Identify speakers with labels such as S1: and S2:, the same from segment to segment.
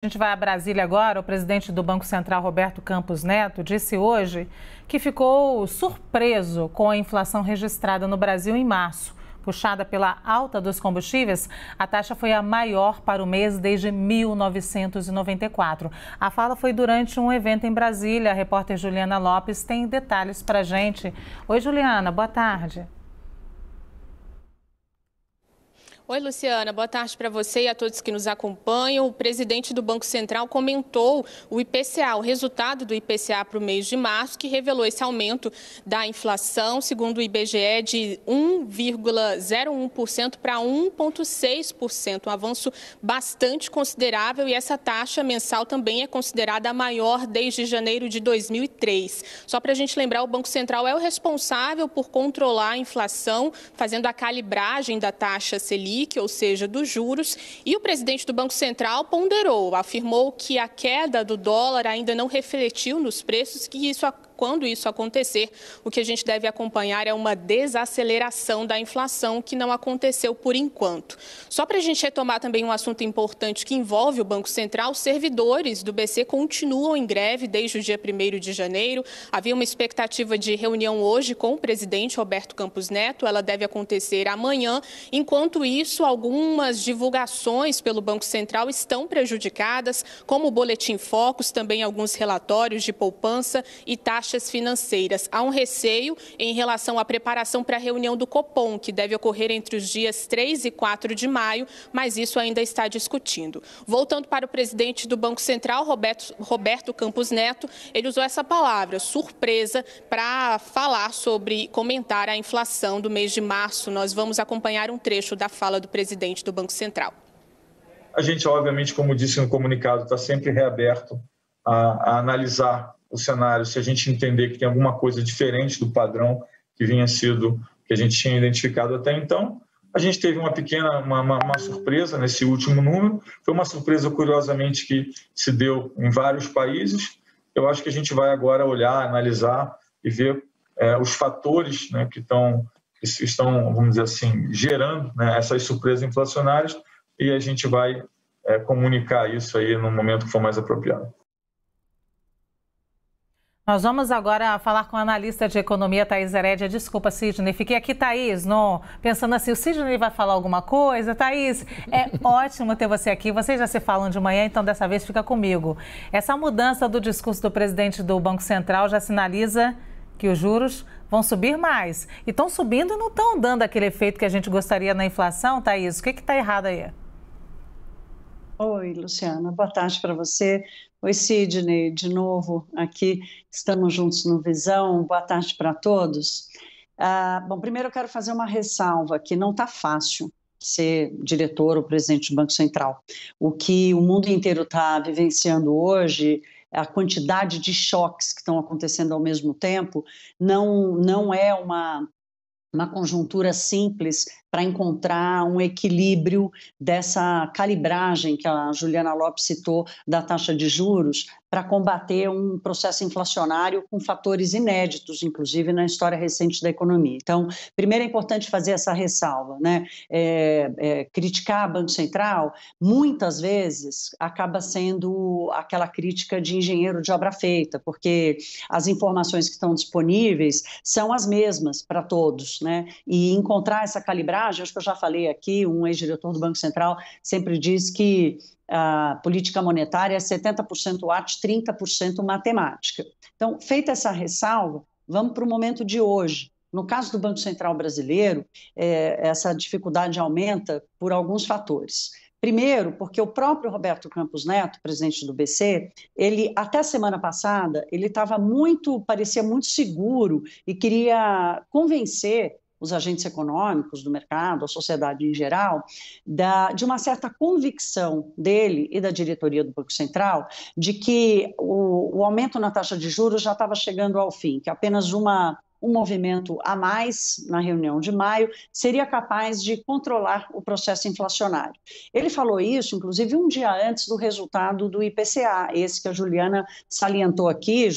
S1: A gente vai a Brasília agora. O presidente do Banco Central, Roberto Campos Neto, disse hoje que ficou surpreso com a inflação registrada no Brasil em março. Puxada pela alta dos combustíveis, a taxa foi a maior para o mês desde 1994. A fala foi durante um evento em Brasília. A repórter Juliana Lopes tem detalhes para a gente. Oi, Juliana, boa tarde.
S2: Oi, Luciana. Boa tarde para você e a todos que nos acompanham. O presidente do Banco Central comentou o IPCA, o resultado do IPCA para o mês de março, que revelou esse aumento da inflação, segundo o IBGE, de 1,01% para 1,6%, um avanço bastante considerável, e essa taxa mensal também é considerada a maior desde janeiro de 2003. Só para a gente lembrar, o Banco Central é o responsável por controlar a inflação, fazendo a calibragem da taxa Selic, ou seja, dos juros, e o presidente do Banco Central ponderou, afirmou que a queda do dólar ainda não refletiu nos preços, que quando isso acontecer, o que a gente deve acompanhar é uma desaceleração da inflação, que não aconteceu por enquanto. Só para a gente retomar também um assunto importante que envolve o Banco Central, os servidores do BC continuam em greve desde o dia 1º de janeiro. Havia uma expectativa de reunião hoje com o presidente Roberto Campos Neto, ela deve acontecer amanhã. Enquanto isso, algumas divulgações pelo Banco Central estão prejudicadas, como o Boletim Focus, também alguns relatórios de poupança e taxas financeiras. Há um receio em relação à preparação para a reunião do Copom, que deve ocorrer entre os dias 3 e 4 de maio, mas isso ainda está discutindo. Voltando para o presidente do Banco Central, Roberto Campos Neto, ele usou essa palavra, surpresa, para comentar a inflação do mês de março. Nós vamos acompanhar um trecho da fala do presidente do Banco Central.
S3: A gente, obviamente, como disse no comunicado, está sempre reaberto a analisar o cenário, se a gente entender que tem alguma coisa diferente do padrão que que a gente tinha identificado até então. A gente teve uma pequena surpresa nesse último número, foi uma surpresa, curiosamente, que se deu em vários países. Eu acho que a gente vai agora olhar, analisar e ver os fatores, né, que estão, vamos dizer assim, gerando, né, essas surpresas inflacionárias, e a gente vai comunicar isso aí no momento que for mais apropriado.
S1: Nós vamos agora falar com a analista de economia, Thaís Herédia. Desculpa, Sidney. Fiquei aqui, Thaís, pensando assim, o Sidney vai falar alguma coisa? Thaís, é ótimo ter você aqui. Vocês já se falam de manhã, então dessa vez fica comigo. Essa mudança do discurso do presidente do Banco Central já sinaliza que os juros vão subir mais. E estão subindo e não estão dando aquele efeito que a gente gostaria na inflação, Thaís. O que está errado aí?
S4: Oi, Luciana. Boa tarde para você. Oi, Sidney, de novo aqui, estamos juntos no Visão. Boa tarde para todos. Bom, primeiro eu quero fazer uma ressalva, que não está fácil ser diretor ou presidente do Banco Central. O que o mundo inteiro está vivenciando hoje, a quantidade de choques que estão acontecendo ao mesmo tempo, não é uma conjuntura simples para encontrar um equilíbrio dessa calibragem que a Juliana Lopes citou da taxa de juros para combater um processo inflacionário com fatores inéditos, inclusive na história recente da economia. Então, primeiro é importante fazer essa ressalva, né? Criticar o Banco Central, muitas vezes, acaba sendo aquela crítica de engenheiro de obra feita, porque as informações que estão disponíveis são as mesmas para todos, né? E encontrar essa calibragem, acho que eu já falei aqui, um ex-diretor do Banco Central sempre diz que a política monetária é 70% arte, 30% matemática. Então, feita essa ressalva, vamos para o momento de hoje. No caso do Banco Central brasileiro, essa dificuldade aumenta por alguns fatores. Primeiro, porque o próprio Roberto Campos Neto, presidente do BC, ele até a semana passada, ele parecia muito seguro e queria convencer os agentes econômicos do mercado, a sociedade em geral, de uma certa convicção dele e da diretoria do Banco Central de que o aumento na taxa de juros já estava chegando ao fim, que apenas uma um movimento a mais na reunião de maio seria capaz de controlar o processo inflacionário. Ele falou isso, inclusive, um dia antes do resultado do IPCA, esse que a Juliana salientou aqui,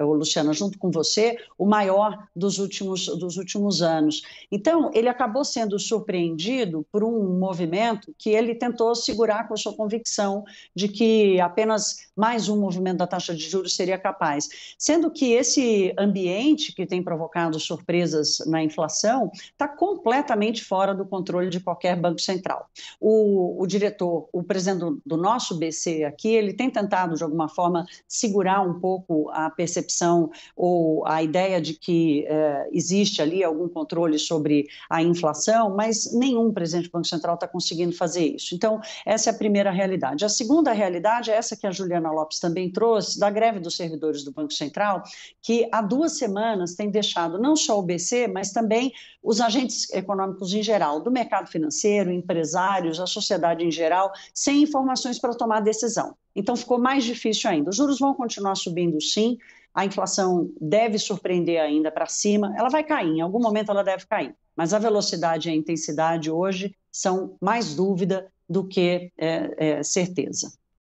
S4: Luciana, junto com você, o maior dos últimos anos. Então, ele acabou sendo surpreendido por um movimento que ele tentou segurar com a sua convicção de que apenas mais um movimento da taxa de juros seria capaz. Sendo que esse ambiente que tem provocado surpresas na inflação está completamente fora do controle de qualquer banco central. O diretor, o presidente do nosso BC aqui, ele tem tentado, de alguma forma, segurar um pouco a percepção ou a ideia de que existe ali algum controle sobre a inflação, mas nenhum presidente do Banco Central está conseguindo fazer isso. Então, essa é a primeira realidade. A segunda realidade é essa que a Juliana Lopes também trouxe, da greve dos servidores do Banco Central, que há 2 semanas tem deixado não só o BC, mas também os agentes econômicos em geral, do mercado financeiro, empresários, a sociedade em geral, sem informações para tomar decisão. Então, ficou mais difícil ainda. Os juros vão continuar subindo, sim, a inflação deve surpreender ainda para cima, ela vai cair, em algum momento ela deve cair, mas a velocidade e a intensidade hoje são mais dúvida do que certeza.